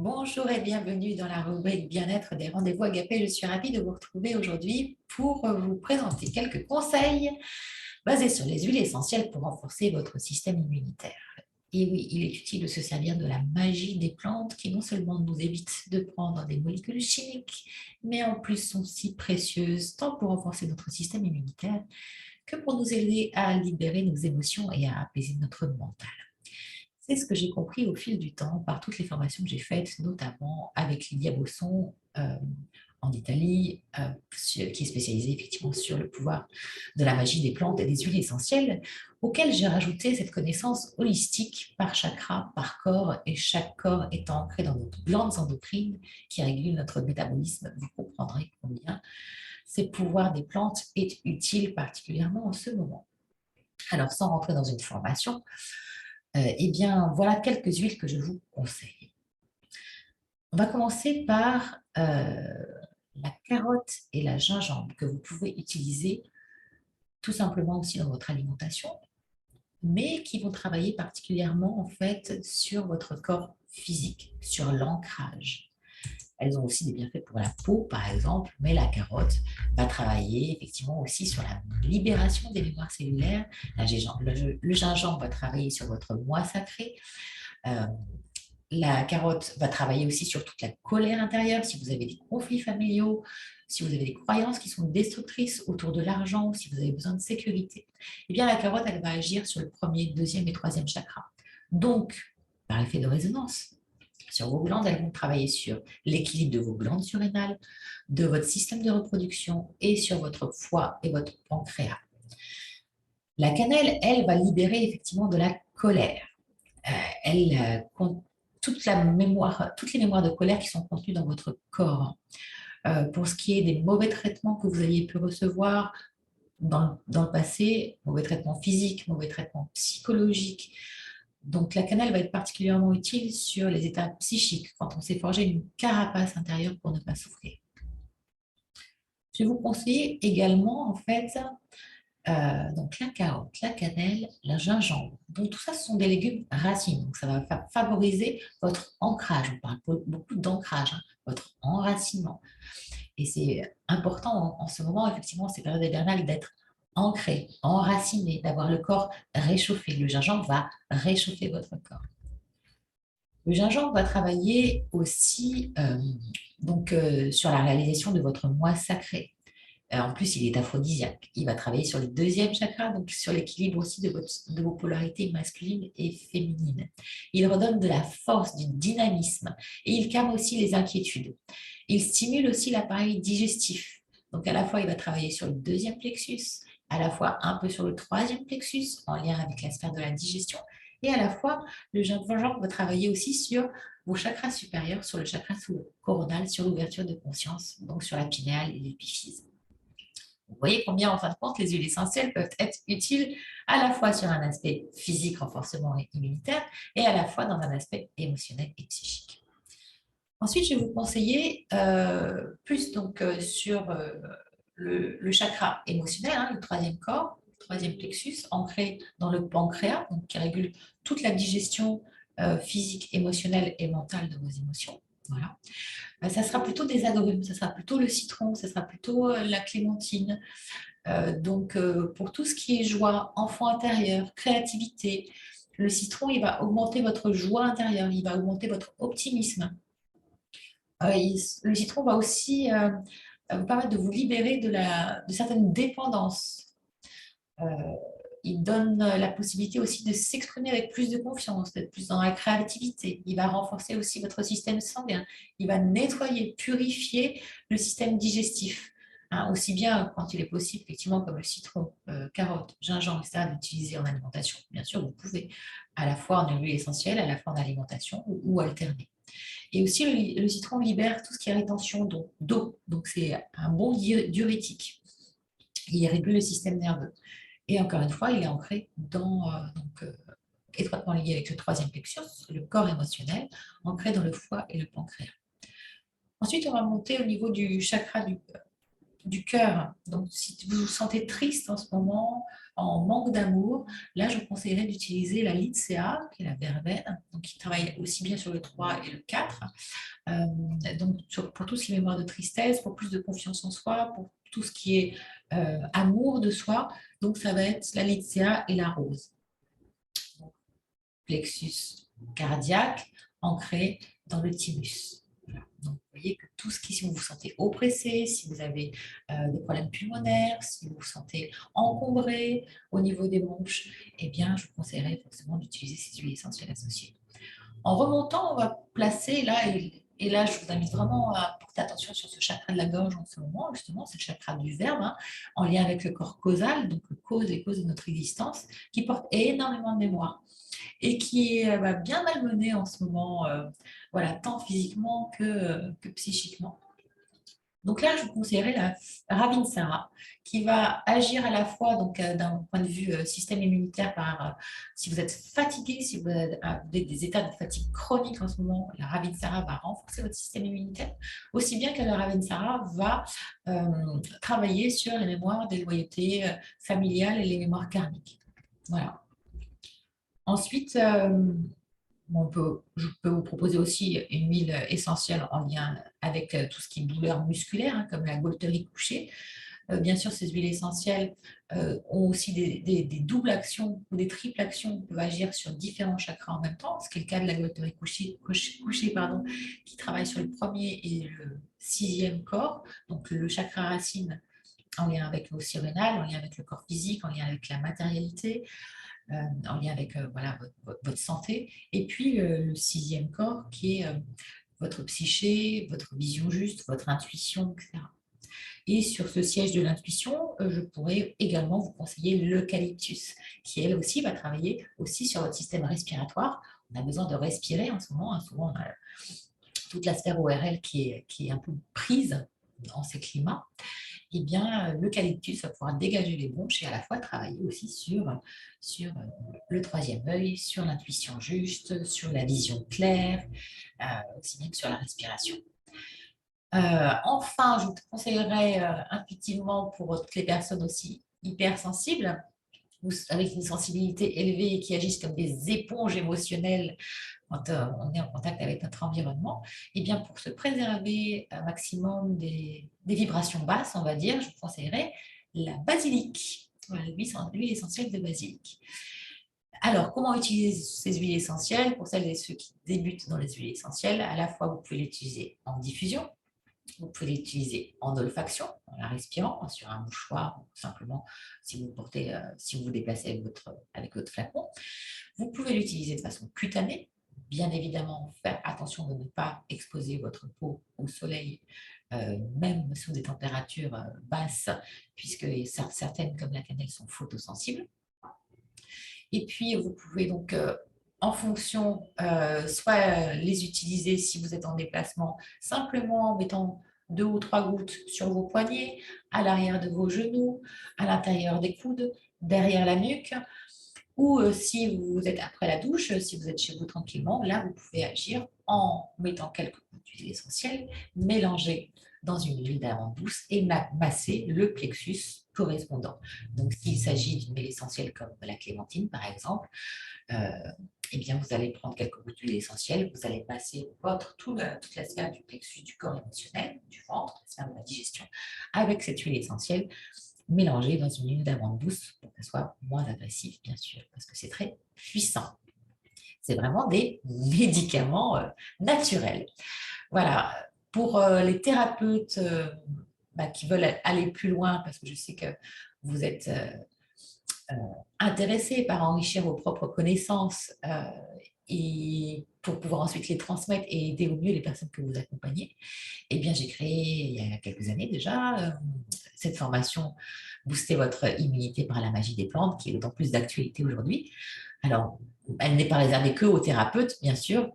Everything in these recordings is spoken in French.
Bonjour et bienvenue dans la rubrique bien-être des rendez-vous Agapé. Je suis ravie de vous retrouver aujourd'hui pour vous présenter quelques conseils basés sur les huiles essentielles pour renforcer votre système immunitaire. Et oui, il est utile de se servir de la magie des plantes qui non seulement nous évitent de prendre des molécules chimiques, mais en plus sont si précieuses tant pour renforcer notre système immunitaire que pour nous aider à libérer nos émotions et à apaiser notre mental. C'est ce que j'ai compris au fil du temps par toutes les formations que j'ai faites, notamment avec Lydia Bosson en Italie, qui est spécialisée effectivement sur le pouvoir de la magie des plantes et des huiles essentielles, auxquelles j'ai rajouté cette connaissance holistique par chakra, par corps, et chaque corps étant ancré dans notre glandes endocrines qui régulent notre métabolisme. Vous comprendrez combien ces pouvoirs des plantes est utile, particulièrement en ce moment. Alors, sans rentrer dans une formation, eh bien, voilà quelques huiles que je vous conseille. On va commencer par la carotte et la gingembre que vous pouvez utiliser tout simplement aussi dans votre alimentation, mais qui vont travailler particulièrement en fait sur votre corps physique, sur l'ancrage. Elles ont aussi des bienfaits pour la peau, par exemple, mais la carotte va travailler effectivement aussi sur la libération des mémoires cellulaires. Le gingembre va travailler sur votre moi sacré. Euh, La carotte va travailler aussi sur toute la colère intérieure, si vous avez des conflits familiaux, si vous avez des croyances qui sont destructrices autour de l'argent, si vous avez besoin de sécurité. Eh bien, la carotte, elle va agir sur le premier, deuxième et troisième chakra. Donc, par effet de résonance, sur vos glandes, elles vont travailler sur l'équilibre de vos glandes surrénales, de votre système de reproduction et sur votre foie et votre pancréas. La cannelle, elle, va libérer effectivement de la colère. Elle compte toutes les mémoires de colère qui sont contenues dans votre corps. Pour ce qui est des mauvais traitements que vous aviez pu recevoir dans le passé, mauvais traitements physiques, mauvais traitements psychologiques. Donc la cannelle va être particulièrement utile sur les états psychiques, quand on s'est forgé une carapace intérieure pour ne pas souffrir. Je vais vous conseiller également, en fait, donc la carotte, la cannelle, la gingembre. Donc tout ça, ce sont des légumes racines. Donc ça va favoriser votre ancrage. On parle beaucoup d'ancrage, hein, votre enracinement. Et c'est important en ce moment, effectivement, ces périodes hivernales, d'être ancré, enraciné, d'avoir le corps réchauffé. Le gingembre va réchauffer votre corps. Le gingembre va travailler aussi sur la réalisation de votre moi sacré. En plus, il est aphrodisiaque. Il va travailler sur le deuxième chakra, donc sur l'équilibre aussi de vos polarités masculines et féminines. Il redonne de la force, du dynamisme et il calme aussi les inquiétudes. Il stimule aussi l'appareil digestif. Donc, à la fois, il va travailler sur le deuxième plexus, à la fois un peu sur le troisième plexus, en lien avec la sphère de la digestion, et à la fois, le gingembre va travailler aussi sur vos chakras supérieurs, sur le chakra coronal, sur l'ouverture de conscience, donc sur la pinéale et l'épiphyse. Vous voyez combien, en fin de compte, les huiles essentielles peuvent être utiles à la fois sur un aspect physique, renforcement et immunitaire, et à la fois dans un aspect émotionnel et psychique. Ensuite, je vais vous conseiller plus sur le chakra émotionnel, hein, le troisième corps, le troisième plexus, ancré dans le pancréas, donc qui régule toute la digestion physique, émotionnelle et mentale de vos émotions. Voilà. Ça sera plutôt des agrumes, ça sera plutôt le citron, ça sera plutôt la clémentine. Pour tout ce qui est joie, enfant intérieur, créativité, le citron, il va augmenter votre joie intérieure, il va augmenter votre optimisme. Le citron va aussi vous permettre de vous libérer de certaines dépendances. Euh, il donne la possibilité aussi de s'exprimer avec plus de confiance, d'être plus dans la créativité. Il va renforcer aussi votre système sanguin. Il va nettoyer, purifier le système digestif. Hein, aussi bien quand il est possible, effectivement, comme le citron, carotte, gingembre, etc., d'utiliser en alimentation. Bien sûr, vous pouvez à la fois en huile essentielle, à la fois en alimentation ou alterner. Et aussi, le citron libère tout ce qui est rétention d'eau. Donc, c'est un bon diurétique. Il régule le système nerveux. Et encore une fois, il est ancré étroitement lié avec le troisième plexus, le corps émotionnel, ancré dans le foie et le pancréas. Ensuite, on va monter au niveau du chakra du cœur. Donc, si vous vous sentez triste en ce moment, en manque d'amour, là, je vous conseillerais d'utiliser la Lycéa, qui est la verveine, donc qui travaille aussi bien sur le 3 et le 4. Donc, pour tout ce qui est mémoire de tristesse, pour plus de confiance en soi, pour tout ce qui est amour de soi. Donc, ça va être la Lycéa et la rose. Donc, plexus cardiaque ancré dans le thymus. Voilà. Donc, vous voyez que tout ce qui, si vous vous sentez oppressé, si vous avez des problèmes pulmonaires, si vous vous sentez encombré au niveau des bronches, eh bien, je vous conseillerais forcément d'utiliser ces huiles essentielles associées. En remontant, on va placer là, et là, je vous invite vraiment à porter attention sur ce chakra de la gorge en ce moment, justement, c'est le chakra du verbe, hein, en lien avec le corps causal, donc les causes de notre existence, qui porte énormément de mémoire et qui est bien malmené en ce moment, voilà, tant physiquement que psychiquement. Donc là, je vous conseillerais la Ravinsara, qui va agir à la fois d'un point de vue système immunitaire, si vous êtes fatigué, si vous avez des états de fatigue chronique en ce moment, la Ravinsara va renforcer votre système immunitaire, aussi bien que la Ravinsara va travailler sur les mémoires des loyautés familiales et les mémoires karmiques. Voilà. Ensuite, je peux vous proposer aussi une huile essentielle en lien avec tout ce qui est douleur musculaire, hein, comme la Gualterie couchée. Bien sûr, ces huiles essentielles ont aussi des doubles actions ou des triples actions. On peut agir sur différents chakras en même temps, ce qui est le cas de la Gualterie couchée, qui travaille sur le premier et le sixième corps, donc le chakra racine en lien avec l'eau surrénale, en lien avec le corps physique, en lien avec la matérialité, en lien avec voilà, votre santé. Et puis le sixième corps qui est votre psyché, votre vision juste, votre intuition, etc. Et sur ce siège de l'intuition, je pourrais également vous conseiller l'eucalyptus, qui elle aussi va travailler aussi sur votre système respiratoire. On a besoin de respirer en ce moment. Hein. Souvent, on a toute la sphère ORL qui est un peu prise en ces climats. Eh bien, l'eucalyptus va pouvoir dégager les bronches et à la fois travailler aussi sur le troisième œil, sur l'intuition juste, sur la vision claire, aussi bien que sur la respiration. Enfin, je vous conseillerais intuitivement pour toutes les personnes aussi hypersensibles, avec une sensibilité élevée et qui agissent comme des éponges émotionnelles quand on est en contact avec notre environnement, et bien pour se préserver un maximum des vibrations basses, on va dire, je vous conseillerais la basilic, voilà, l'huile essentielle de basilic. Alors, comment utiliser ces huiles essentielles? Pour celles et ceux qui débutent dans les huiles essentielles, à la fois vous pouvez l'utiliser en diffusion, vous pouvez l'utiliser en olfaction, en la respirant sur un mouchoir, ou simplement si vous vous déplacez avec votre flacon. Vous pouvez l'utiliser de façon cutanée. Bien évidemment, faire attention de ne pas exposer votre peau au soleil, même sous des températures basses, puisque certaines, comme la cannelle, sont photosensibles. Et puis, vous pouvez donc, en fonction, soit les utiliser si vous êtes en déplacement, simplement en mettant 2 ou 3 gouttes sur vos poignets, à l'arrière de vos genoux, à l'intérieur des coudes, derrière la nuque. Ou si vous êtes après la douche, si vous êtes chez vous tranquillement, là, vous pouvez agir en mettant quelques gouttes d'huile essentielle, mélanger dans une huile d'amande douce et masser le plexus correspondant. Donc, s'il s'agit d'une huile essentielle comme la clémentine, par exemple, eh bien, vous allez prendre quelques gouttes d'huile essentielle, vous allez masser toute la sphère du plexus du corps émotionnel, du ventre, la sphère de la digestion, avec cette huile essentielle mélangée dans une huile d'amande douce pour qu'elle soit moins agressive, bien sûr, parce que c'est très puissant. C'est vraiment des médicaments naturels. Voilà. Pour les thérapeutes qui veulent aller plus loin, parce que je sais que vous êtes intéressés par enrichir vos propres connaissances et pour pouvoir ensuite les transmettre et aider au mieux les personnes que vous accompagnez, eh bien, j'ai créé il y a quelques années déjà cette formation Booster votre immunité par la magie des plantes, qui est d'autant plus d'actualité aujourd'hui. Alors, elle n'est pas réservée que aux thérapeutes, bien sûr,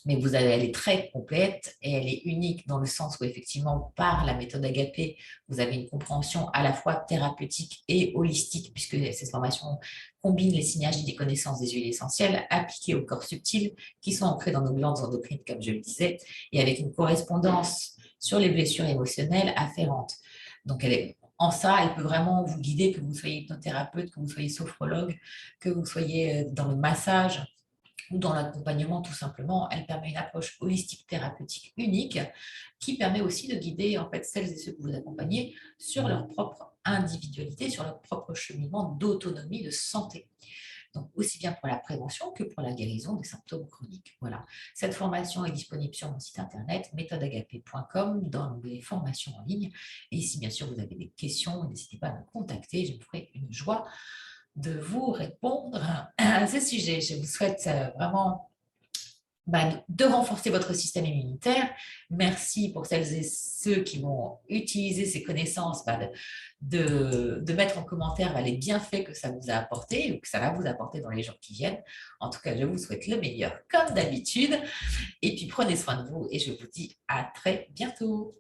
mais elle est très complète et elle est unique dans le sens où effectivement, par la méthode Agapé, vous avez une compréhension à la fois thérapeutique et holistique, puisque cette formation combine les synergies des connaissances des huiles essentielles appliquées au corps subtil, qui sont ancrées dans nos glandes endocrines, comme je le disais, et avec une correspondance sur les blessures émotionnelles afférentes. Donc, en ça, elle peut vraiment vous guider, que vous soyez hypnothérapeute, que vous soyez sophrologue, que vous soyez dans le massage ou dans l'accompagnement tout simplement. Elle permet une approche holistique thérapeutique unique qui permet aussi de guider en fait celles et ceux que vous accompagnez sur leur propre individualité, sur leur propre cheminement d'autonomie, de santé. Donc, aussi bien pour la prévention que pour la guérison des symptômes chroniques. Voilà. Cette formation est disponible sur mon site internet méthodeagapé.com dans l'onglet formation en ligne. Et si bien sûr vous avez des questions, n'hésitez pas à me contacter. Je me ferai une joie de vous répondre à ce sujet. Je vous souhaite vraiment de renforcer votre système immunitaire. Merci pour celles et ceux qui vont utiliser ces connaissances, de mettre en commentaire les bienfaits que ça vous a apporté ou que ça va vous apporter dans les jours qui viennent. En tout cas, je vous souhaite le meilleur comme d'habitude. Et puis, prenez soin de vous et je vous dis à très bientôt.